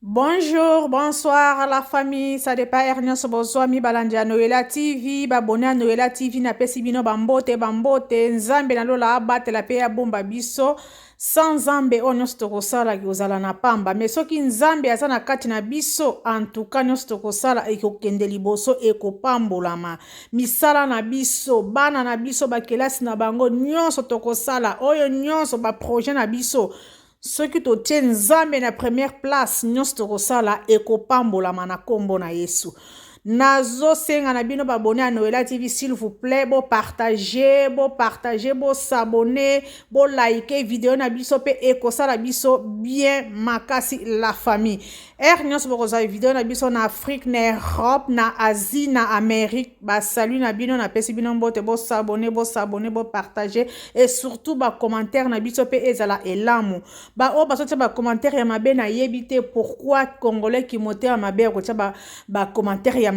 Bonjour, bonsoir à la famille. Ça dépend Ernest Bozwami Balandia Noela TV, Babona Noela TV na pesi bino bambote nzambe na lola abate la pe ya bomba biso sans nzambe o nyonso tokosala kozala na pamba mais soki nzambe aza na kati na biso en tout cas nyonso tokosala ekokende liboso ekopambolama misala na biso bana na biso bakelasi na bango nyonso tokosala oyo nyonso baprojet na biso soki totie nzambe na première place nyonso tokosala ekopambolama na kombo na Yesu. Nazosenga na bino babone à Noela TV s'il vous plaît, bo partager, bo s'abonner, bo liker vidéo na biso pe ekosala biso bien makasi la famille. Nyonso bokozala vidéo na biso na Afrique, na Europe, na Asie, na Amérique. Ba salut na bino na pesi bino mbote, bo s'abonner, bo partager et surtout ba commentaire na biso pe ezala elamu. Ba o ba sotia ba commentaire ya mabe na yebite pourquoi congolais ki moté ya mabe ko tia ba commentaire ya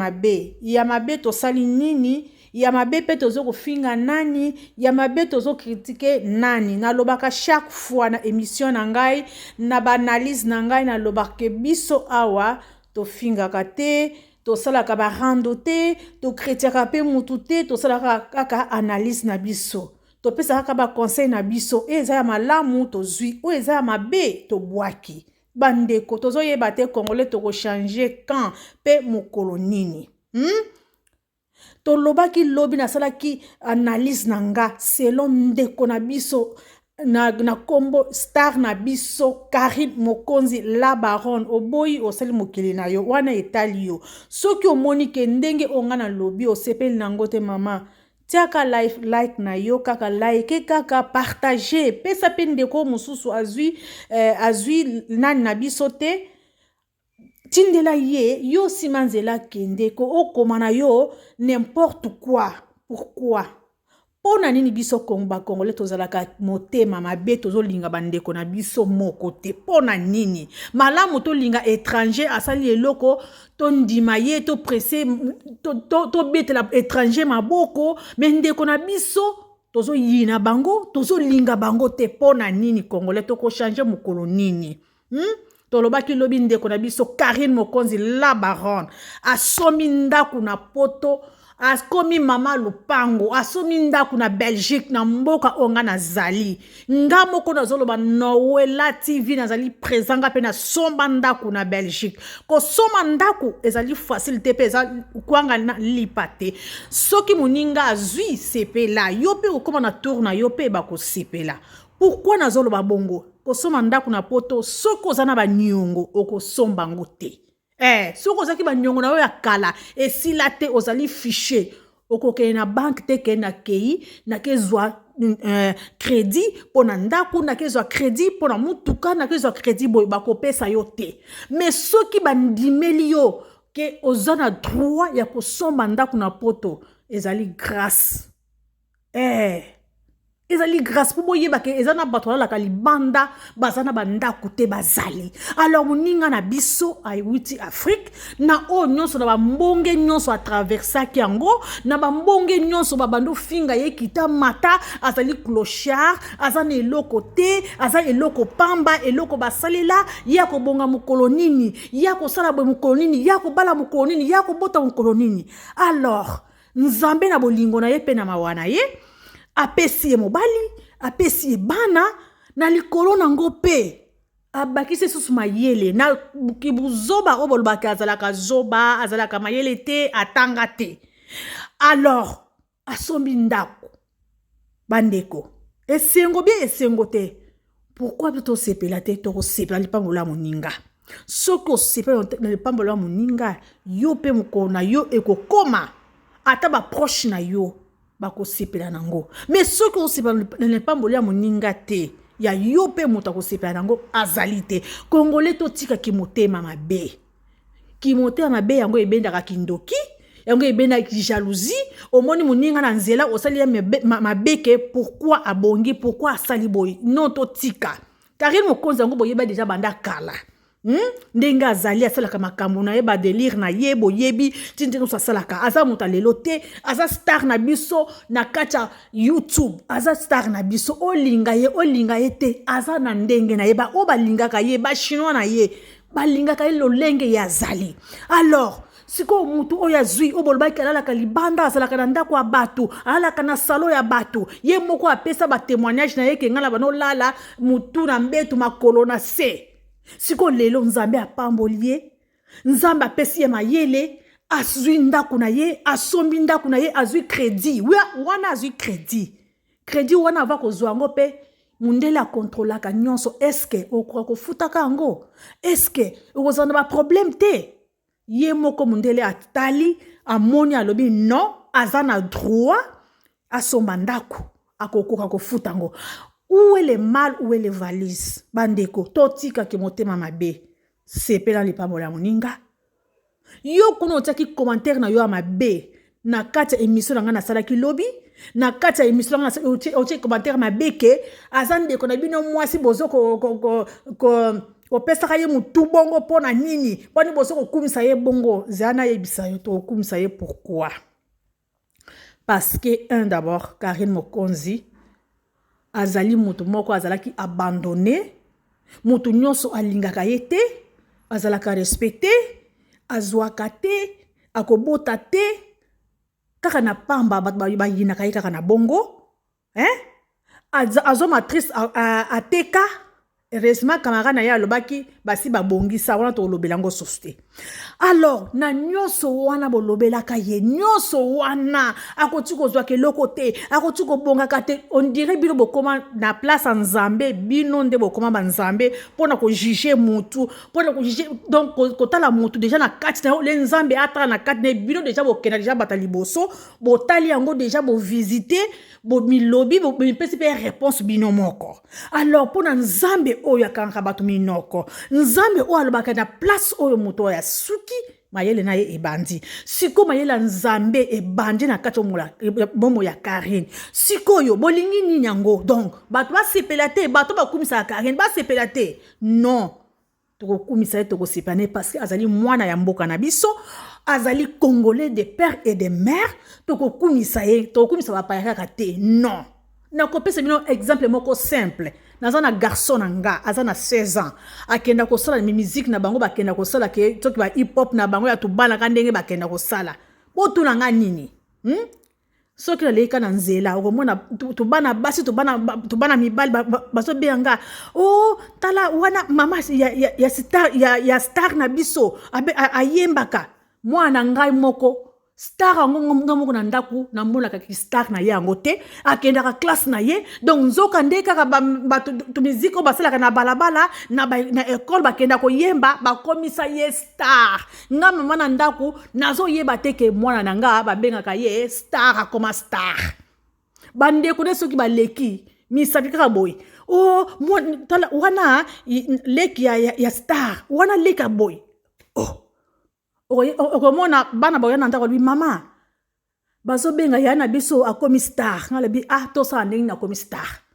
mabe tosali nini ya mabe pe tozo kofinga nani ya mabe tozo critiquer nani nalobaka chaque fois na émission na ngai na ba analyse na ngai nalobaka biso awa tofingaka te tosalaka ba rando te to critiquaka pe mutu te tosalaka kaka analyse na biso topesaka kaka ba conseil na biso eza ya malamu tozwi o eza ya mabe tobwaki bandeko tozoyeba te congolais toko changer camp pe mokolo nini tolobaki lobi nasalaki analyse nanga selon ndeko na biso na kombo star na biso Karine Mokonzi la baronne oboyi osali mokili na yo wana etali yo soki omoni ke ndenge onga na lobi osepeli nango te mama tiaka like na yo kaka like kaka partager pesa pe ndeko mosusu azwi nani na biso te tindela ye yo simanzela kendeko okoma na yo n'importe quoi. Pourquoi? Pona nini biso kongba kongole tozalaka motema mabe tozolinga bandeko na biso moko te pona nini malamu tolinga étranger asali eloko tondima ye to pressé to betela étranger maboko mais ndeko na biso tozo yina bango tozolinga bango te pona nini congolais toko changer mokolo nini tolobaki lobi ndeko na biso Karine Mokonzi la baronne asomi ndaku na poto akomi mama lupango asomi ndaku na Belgique na mboka onga na zali nga moko nazoloba Noela TV nazali présanga pe na somba ndaku na Belgique ko soma ndaku ezali facilité pe eza kwanga na lipate soki muninga azui sepela yo pe okoma na tour na yo pe bako sepela pourquoi nazoloba bongo kosoma ndaku na poto soko zana ba nyongo okosomba ngote soko zaki ba nyongo na yo ya kala esila te ozali fichier okokene na banque te ke na kei na kezwa crédit pona ndaku na kezwa crédit pona mutuka na kezwa crédit boy bakopesa yo te mais soki bandimeli yo ke ozana droit ya kosomba ndaku na poto ezali grâce ezali grâce pour boyeba ke ezana bato la kalibanda bazana bandaku te bazali alors muninga na biso aiwiti Afrique na o nyonso na bambonge nyonso a traversa kiango na bambonge nyonso babando finga ye kita mata azali clochard azana eloko te azali eloko pamba eloko basalela ya ko bonga mokolo nini ya ko sala bo mokolo nini ya ko bala mokolo nini ya ko bota mokolo nini alors nzambe na bolingo na ye pe na mawana ye apesi mobali apesi bana na likolo nango pe abakise susu mayele na kibuzoba obolobaka azalaka zoba azalaka mayele te atanga te alors asombi ndako bandeko esengo bien esengo te pourquoi plutôt sepela te to sepela lipango la moninga soko sepela lipango la moninga yo pe mukona yo ekokoma ata ba proche na yo bako sepela nango mais ceux qui osepela ne pas mbolia moninga te ya yo pe moto ko sepela nango azali te congolais to tika ki motema mabe yango ebendaka kindoki yango ebenda ki jalousie omoni moninga na nzela osali mabeke pourquoi abongi pourquoi asali boy non to tika Karine Mokonzi yango boyeba déjà banda kala ndenge azali asalaka makambo na ye ba délire na ye boyebi tintino asalaka aza moto lelo te aza star na biso na kacha YouTube aza star na biso olinga ye te aza na ndenge na ye ba o balingaka ye ba chinois na ye balingaka ye lolenge ya zali. Alors siko mutu oyo azwi oyo bolobaki alalaka libanda azalaka na ndako ya bato alalaka na salo ya bato ye moko apesa batémoignage na ye ke ngai na banolala mutu na mbetu makolo na se. Siko lelo nzambe apamboli ye, nzambe apesi ye mayele, azwi ndako na ye, asombi ndako na ye, azwi crédit. Wana azwi crédit. Crédit wana ava kozwa yango pe mundele akontrolaka nyonso. Eske okwa kofutaka yango? Eske okozala na baproblème te? Ye moko mundele atali amoni alobi non, aza na droit asomba ndako akokoka kofuta yango. Où est le mal, où est les valises? Bandeko, totika ke motema mabe. Sepela lipambo la moninga. Yo kuno otaki commentaire na yo mabe. Na kati ya émission na nga na salaki lobby. Na kati ya émission na nga otaki commentaire mabe ke. Azande kona bino mwasi bozo ko pesaka ye mutu bongo pona nini. Poni bozo ko kumisa ye bongo. Zana ye bisa yo to kumisa ye pourquoi? Parce que d'abord, Karine Mokonzi azali mutu moko azalaki abandonné, mutu nyonso alingaka ye te, azalaka respecté, azwaka te, akobota te, kaka na pamba bayinaka ye kaka na bongo, azo matrice ateka. Heureusement camarade na ye alobaki basi babongisa wana to lobelango soste. Alors na nyonso wana bolobelaka ye nyonso wana akoti kozwa keloko te akoti kobongaka te. On dirait bino bokoma na place en Nzambe bino nde bokoma ba Nzambe pona ko juger mutu pona ko juger donc kotala mutu déjà na kati na le Nzambe atra na kati na bino déjà bokena déjà batali boso botali yango déjà bo visiter bo milobi bo pesi pe réponse bino moko. Alors pona Nzambe oyo akanka bato minoko Nzambe oyo alobaka na place oyo mutu oyo suki mayele na ye ebandi siko mayele Nzambe ebandi na kati momo ya Karine siko yo bolingi nini yango donc bato basepela te bato bakumisa Karine basepela te non tokokumisa ye tokosepane parce que azali mwana ya mboka na biso azali congolais de père et de mère tokokumisa ye tokokumisa bapayaka te non. Nakopesa bino exemple moko simple. Naza na garçon nga, aza na 16 ans. Akenda ko sala mi musique na bango bakenda ko sala ke toki ba hip hop na bango ya tubana ka ndenge bakenda ko sala. Botu na nga nini? Soki na leka na nzela okomona tubana basi tubana mibali baso beanga. Oh, tala wana mama ya star na biso ayembaka. Mwana ngai moko star ngomoko na ndaku na mbola ka star na ye yango te akenda ka classe na ye donc nzoka ndeka ka ba to musique o basala na balabala na école bakenda ko yemba bakomisa ye star nga mama na ndaku nazo yeba te ke mwana nanga babenga ka ye star akoma star bande ko soki baleki misabi ka boy oh tala wana leki ya star wana leka boy oh okomona bana boya na ndako bi mama bazo benga yana biso akomi star ngale bi to sa ndenge na komi star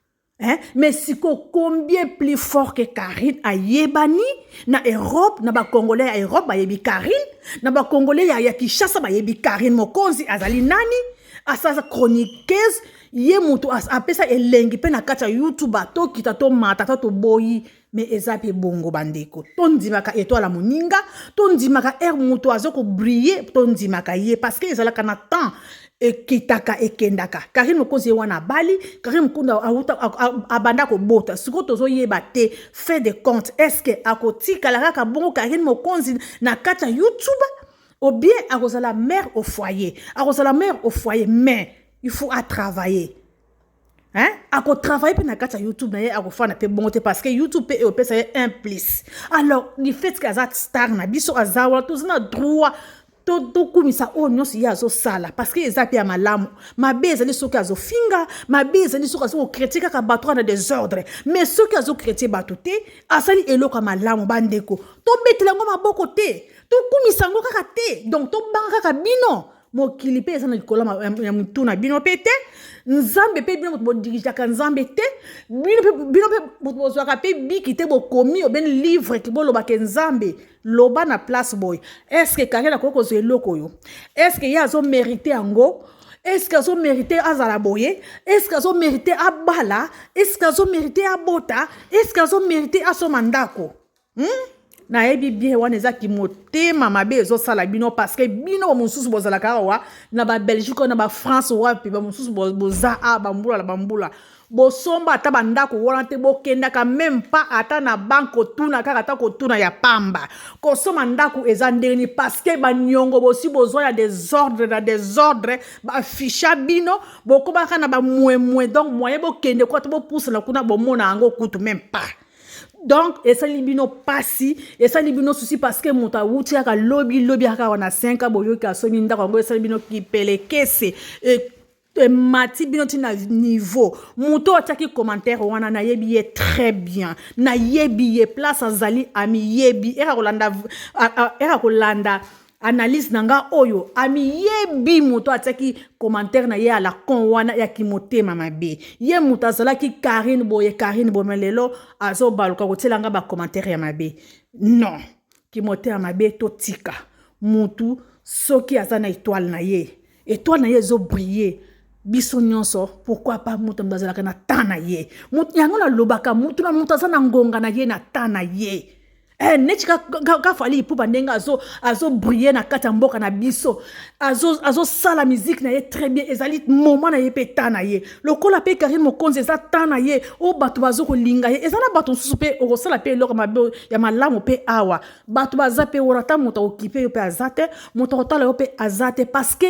mais siko combien plus fort que Karine ayebani na Europe na ba congolais ya Europe bayebi Karine na ba congolais ya Kinshasa bayebi Karine Mokonzi azali nani asasa chroniqueuse ye mutu apesa elengi pe na kati ya YouTube to kita to mata to boyi mais ezapi bongo bandeko tondimaka étoile moninga tondimaka mutu azoko briller tondimaka ye parce que ezalaka na temps ekitaka ekendaka Karine Mokonzi wana bali Karine Mkunda abanda ko bota siko tozo yeba te fait de compte est-ce que akotika la kaka bongo Karine Mokonzi na kati ya YouTube ou bien akozala mère au foyer mais il faut à travailler. Ako travailler pour na kata YouTube na ye ako fa na pe bongote parce que YouTube pe opesa ye un plus. Alors, le fait que azat star na biso azawa tous na droit to kumisa onyosi ya zo sala parce que ezapi ya malamu. Mabe ezali soki azo finga, mabe ezali soki azo critique ka bato na désordre. Mais soki azo critique bato te, asali eloko malamu bandeko. To betela ngo maboko te, to kumisa ngo kaka te. Donc to banga kaka bino. Mokili pe eza na likolo ya mutu na bino pe te Nzambe pe bino bo dirigaka Nzambe te bino pe bo zwaka pe biki te bo komi o ben livre ki bo loba ke Nzambe loba na place boy est-ce que Karine akoko zo eloko yo est-ce que ya zo mériter ango est-ce que zo mériter azala boye est-ce que zo mériter abala est-ce que zo mériter abota est-ce que zo mériter asomandako na yebi bien wana eza ki motema mabe ezosala bino parce que bino bamosusu bozalaka awa na Belgique na France wapi bamosusu boza bambula la bambula bosomba ata bandako wana te bokendaka même pas ata na banque otuna kaka ata kotuna ya pamba kosoma ndako eza ndeni parce que banyongo bosi bozwa ya désordre na désordre baficha bino bokobaka na bamwemwe donc moyen bokende kwa te bopusana kuna bomona yango kutu même pas. Donc, et ça libino passi, et ça libino souci parce que mon taouti aka lobby aka wana 5 ans boyo ka so minda ko ça libino ki pelekese et mati bino tina niveau muto ataki commentaire wana na yebi très bien na yebi place azali ami yebi era kolanda analyse nanga oyo ami yebi muto ataki commentaire na ye ala kon wana ya kimotema mabe ye muto azalaki Karine Bomelelo azo baluka kotelanga ba commentaire ya mabe non kimotema mabe to tika mutu soki azana étoile na ye zo briller biso nyonso pourquoi pas mutu mbazalaka na tana ye mutu yango na lobaka mutu na mutu azana ngonga na ye na tana ye neti ka fali ipupa ndenga azo briller na kati ya mboka na biso azo sala musique na ye très bien ezali moment na ye pe tana ye lokola pe Karine Mokonzi eza tana ye o bato bazo kolinga ye eza na bato nsusu pe okosala pe eloko mabe ya malamu pe awa bato baza pe orata moto okipe yo pe azate moto otala yo pe azate parce que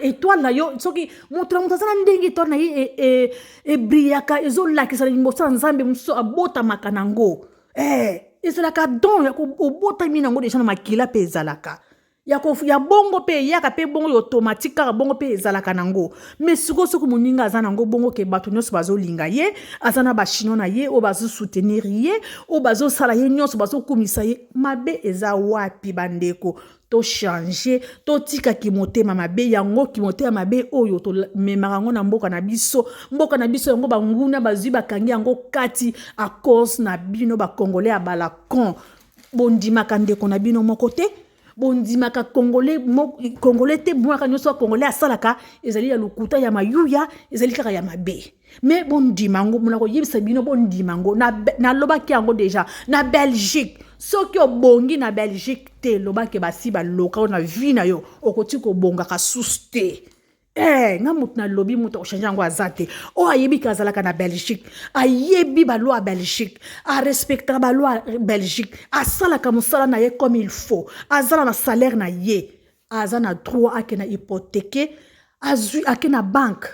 étoile na yo soki moto na moto azana ndenge étoile na ye brillaka ezolakisa liboso nzambe mosusu abotamaka nango ezalaka don ya obotami nango deja na makila mpe ezalaka ya bongo pe yaka pe bongo automatique kaka bongo pe ezalaka nango mais soki moninga aza nango bongo ke bato nyonso bazolinga ye aza na bachino na ye oyo bazosoutenir ye oyo bazosala ye nyonso bazokumisa ye mabe eza wapi bandeko to changer to tika kimotema mabe yango kimotema mabe oyo to memaka yango na mboka na biso yango banguna bazwi bakangi yango kati à cause na bino bakongolais ya balakon bondimaka ndeko na bino moko te bondimaka congolais te mwaka nyonso congolais asalaka ezali ya lukuta ya mayuya ezali kaka ya mabe mais bondimango muna koyebisa bino bondimango na lobaki yango déjà na Belgique soki obongi na Belgique te lobaki basi baloka na vie na yo okoti kobonga ka suste nga mutu na lobi mutu ochange yango azate o ayebi kazalaka na Belgique ayebi balwa a Belgique a respecta balwa Belgique asalaka musala na ye comme il faut azala na salaire na ye azana droit akena hypothéquer azui akena banque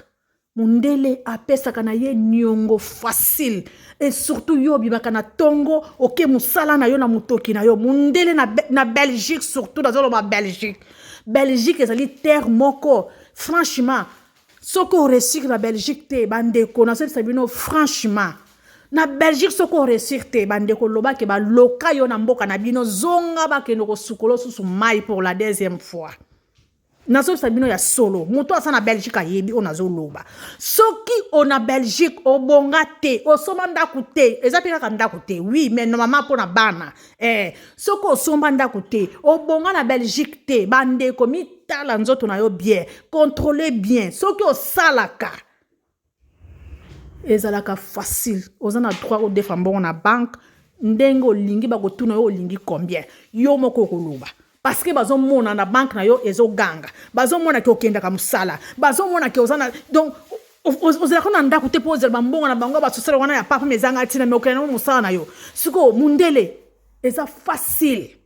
mundele apesaka na ye nyongo facile et surtout yo bimaka na tongo oke musala na yo na mutoki na yo mundele na Belgique surtout dans Belgique ezali terre moko franchement soko recycle na Belgique te bandeko na sabino franchement na Belgique soko recycle te bandeko loba ke ba loka yo na mboka na bino zonga ba ke no sukolo susu mai pour la deuxième fois naso sabino ya solo moto asa na Belgique ayebi onazo loba soki ona Belgique obonga te osomba ndaku te eza pika ka ndaku te oui mais normalement pour na bana soko osomba ndaku te obonga na Belgique te bande komi tala nzoto na yo bien contrôler bien soki osalaka ezalaka facile ozana droit au défendre na banque ndengo lingi ba kotuna yo lingi combien yo moko koloba parce que bazo mona na banque na yo ezo ganga bazo mona ke okenda ka musala bazo mona ke ozana donc ozela kona ndako te poser bambonga na bango ba sosala wana ya papa mezanga tina me okena musala na yo siko mundele eza facile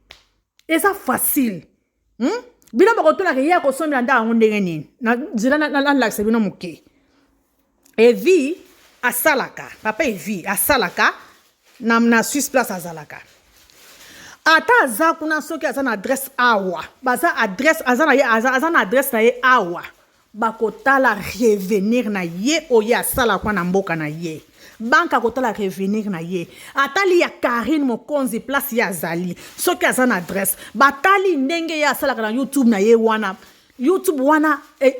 bila ba kotuna ke ya ko somela nda ngo ndenge nini na zila na lakse bino muke evi asalaka papa evi asalaka na Swiss place azalaka ata aza kuna soki aza na adresse awa baza adresse aza na adresse na ye awa bakotala revenir na ye oye asala kwa na mboka na ye banque akotala revenir na ye atali ya Karine Mokonzi place ya azali soki aza na adresse batali ndenge ye asalaka na YouTube na ye wana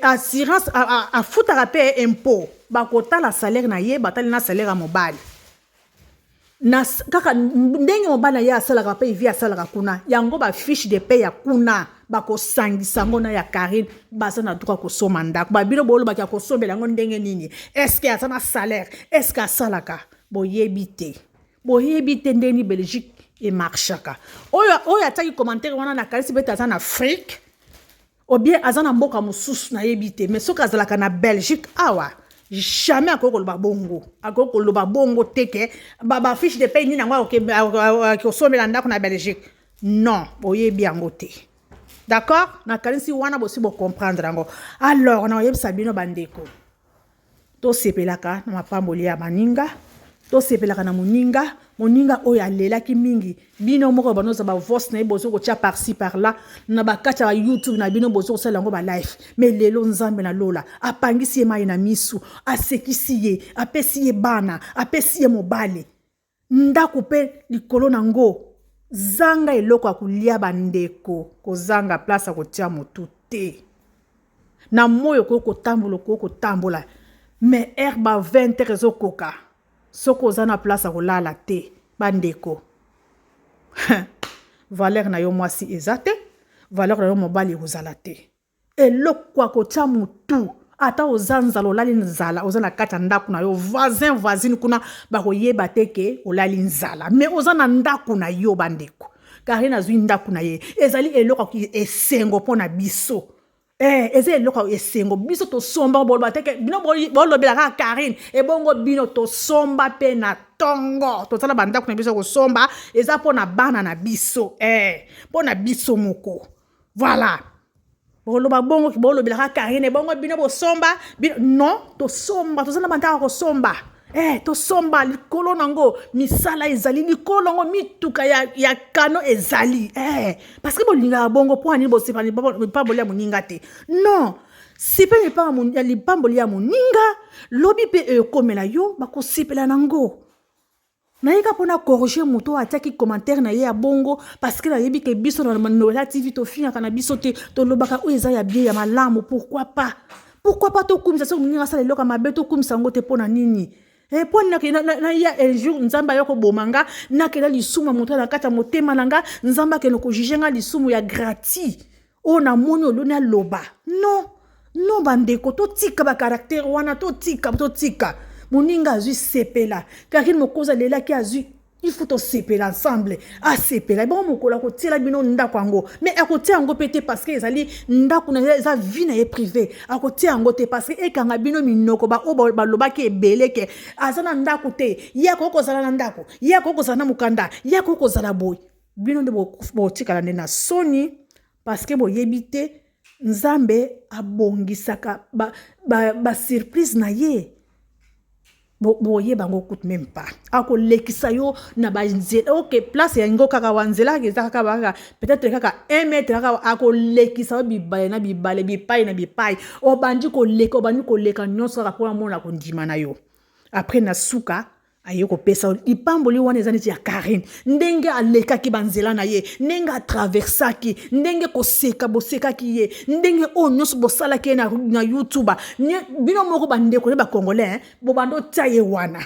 assurance afutaka pe impôt bakotala salaire na ye batali na salaire ya mobali na kaka ndenge mobala ya asalaka pe vi asalaka kuna yango ba fiche de paie ya kuna bako sangisa ngo na ya Karine baza na droit ko soma ndako ba bino bolo baki ko sombela ngo ndenge nini est-ce que asana salaire est-ce que asalaka boyebi te boyebi te ndeni Belgique et marchaka oyo ataki commentaire wana na kalisi beta za na Afrique ou bien azana mboka mususu na yebite mais soka azalaka na Belgique awa jamais akoko loba bongo akoko loba bongo teke ba fiche de paye ni nango ke somela ndako na Belgique non oyebi yango te d'accord na kalisi wana bosi bo comprendre yango alors na yebisa bino bandeko to sepelaka na mapamboli ya maninga to sepelaka na moninga oyo alelaki mingi bino moko banoza ba voice na bozo ko tia par-ci par-là na bakata ba YouTube na bino bozo ko sala ngo ba live mais lelo nzambe na lola apangisi mai na misu asekisi ye apesi ye bana apesi ye mobale ndako pe likolo nango zanga eloko akulia bandeko kozanga place ko tia motu te na moyo ko tambola mais herba 20 rezo koka soko zana place a kolala te bandeko valeur na yo mwasi ezate valeur na yo mobali ozala te eloko ko tia mutu ata ozanza lolali nzala ozana kata ndaku na yo voisine kuna bakoyeba teke olali nzala mais ozana ndaku na yo bandeko car ina zwi ndaku na ye ezali eloko ki esengo pona biso eze eloko esengo biso to somba bolba teke bino bolobela ka Karine e bongo bino to somba pe na tongo to tala banda kuna biso ko somba eza pona bana na biso pona biso moko voilà boloba bongo ki bolobela ka Karine e bongo bino bo somba non to somba to tala banda ko somba to somba likolo nango misala ezali likolo nango mituka ya kano ezali parce que bolinga bongo po ani bo sepa pa bolia moninga te non sipe ni pa moninga lipamboli ya moninga lobi pe komela yo bako sipela nango na yika pona corriger moto ataki commentaire na ye ya bongo parce que na yebi ke biso na relative to fina kana biso te to lobaka o eza ya bien ya malamu pourquoi pas to kumisa so moninga sala loka mabe to kumisa ngo te pona nini po na ya un jour nzamba yoko bomanga na kela lisumu moto na kata motema nanga nzamba ke no ko jugenga lisumu ya grati o na moni olona loba non bandeko to tika ba caractère wana to tika moninga azui sepela Karine mokoza lela ki azui il faut to sepela ensemble sepela bon mokola ko tela bino ndako yango mais akotia yango pete parce que ezali ndako na eza vie na ye privé akotia yango te parce que ekanga bino minoko ba loba ki ebeleke azana ndako te yako kozala na ndako yako kozala na mukanda yako kozala boy bino de bo tikala na soni parce que boyebi te nzambe abongisaka ba surprise na ye boye bango coûte même pas ako lekisa yo na ba nzela OK place ya ngo kaka wanzela ke kaka baka peut-être kaka 1 mètre kaka ako lekisa bibale na bibale bipai o bandi ko leka nyonso ka pona mona ko ndima na yo après na suka ayeko pesa ipamboli wana ezani ya Karine ndenge aleka ki banzela na ye ndenge traversa ki ndenge ko boseka ki ye ndenge nyonso bosala ki na YouTube bino moko bandeko ba congolais bo bando taye wana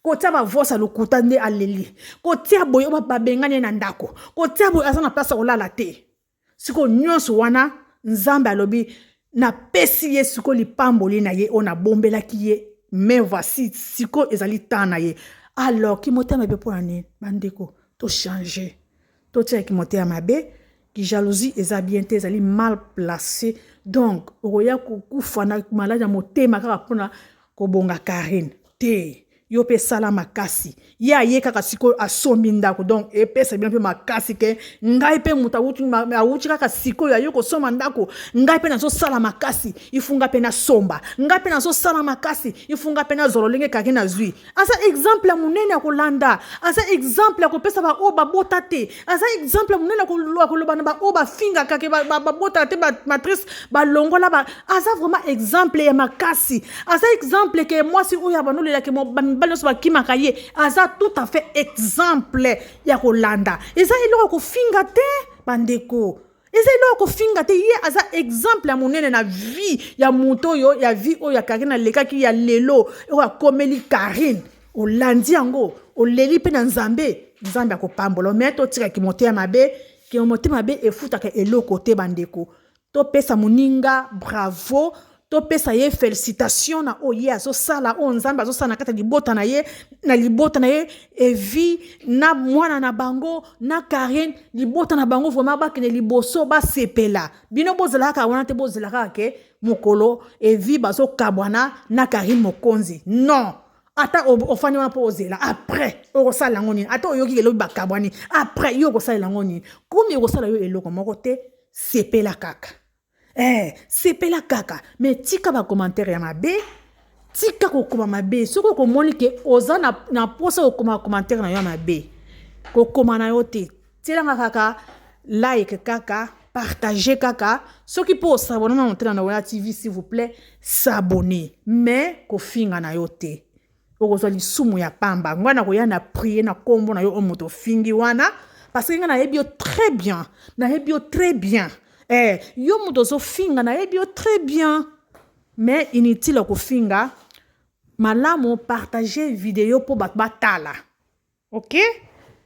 ko tia ba vosa lokuta nde aleli ko tia boyo ba bengane na ndako ko tia boyo azana place olala te siko nyonso wana nzambe alobi na pesi ye siko lipamboli na ye ona bombela ki ye mais voici siko ezali tana ye alors ki motema be pour année bandeko to changer to tia ki motema mabe ki jalousie eza bien te ezali mal placé donc oya kufa na malade ya motema kaka pona ko bonga Karine te yo pe sala makasi ya ye kaka siko asombi ndako donc epesa bien pe makasi ke ngai pe muta wuti kaka siko ya yo ko soma ndako ngai pe na so sala makasi ifunga pe na somba ngai pe na so sala makasi ifunga pe na zololenge kake na zui asa exemple ya munene ya kolanda asa exemple ya kopesa ba oba botate asa exemple ya munene ya koloba na ba oba finga kake ba botate ba matrice ba longola ba asa vraiment exemple ya makasi asa exemple ke moi si oya banolela ke mo baloso bakimaka ye aza tout à fait exemple ya kolanda eza eloko kofinga te bandeko eza eloko kofinga te ye aza exemple ya monene na vie ya moto oyo ya vie oyo ya Karine alekaki ya lelo oyo akomeli Karine olandi yango oleli pe na nzambe akopambola mais totika ki motema mabe efutaka eloko te bandeko to pesa moninga bravo topesa ye félicitation na oye azosala o nzambe azosala na kati ya libota na ye evi na mwana na bango na Karine libota na bango vraiment bakende liboso basepela bino bozalaka wana te bozalaka ke mokolo evi bazokabwana na Karine Mokonzi non ata ofani wana po ozela après okosala yango nini ata oyoki elobi bakabwani après yo okosala yango nini komi okosala yo eloko moko te sepela kaka sepela kaka mais tika ba commentaire ya mabe tika kokoma mabe soko komoni ke oza na posa kokoma commentaire na yo mabe kokoma na yo te tielanga kaka like kaka partager kaka soki po s'abonner na monter na Nowelela TV s'il vous plaît s'abonner mais kofinga na yo te okozwa lisumu ya pamba ngwana koya na prier na kombo na yo omoto fingi wana parce que na yebi yo très bien na yebi yo très bien yo moto zo finga na yebi yo très bien mais inutile ko finga malamu partager vidéo po batala OK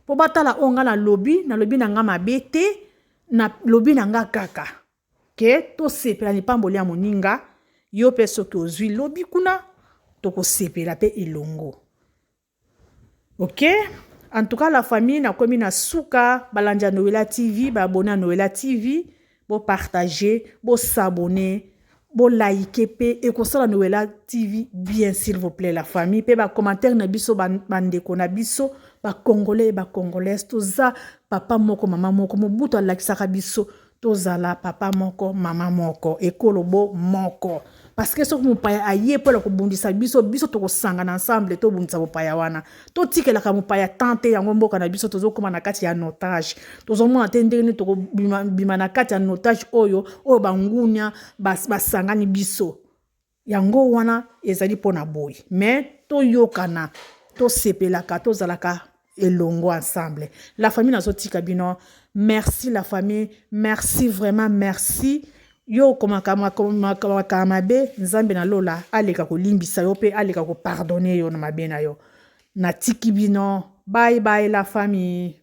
po batala onga na lobby na nga mabete na lobby na nga kaka ke to sepela ni pamboli ya moninga yo pe soki ozwi lobby kuna toko sepela pe elongo OK en tout cas la famille na komi na suka balanja Nowelela TV ba abonner à Nowelela TV bo partager bo s'abonner bo liker pe et ko sala Nowelela TV bien s'il vous plaît la famille pe ba commentaire na biso bandeko na biso ba congolais ba congolaises toza papa moko mama moko mobuto alakisaka biso tozala papa moko mama moko ekolobo moko parce que soki mopaya aye po la kobundisa biso tokosangana ensemble to bundisa mopaya wana to tikelaka mopaya tante yango mboka na biso tozokoma na kati ya notage tozomona te ndenge tokobima na kati ya notage oyo bangunya basangani biso yango wana ezali pona boy mais toyokana tosepelaka tozalaka elongo ensemble la famille nazotika bino merci la famille merci vraiment merci yo komaka mabe nzambe na lola aleka kolimbisa yo pe aleka ko pardonner yo na mabe na yo na tiki bino bye bye la famille.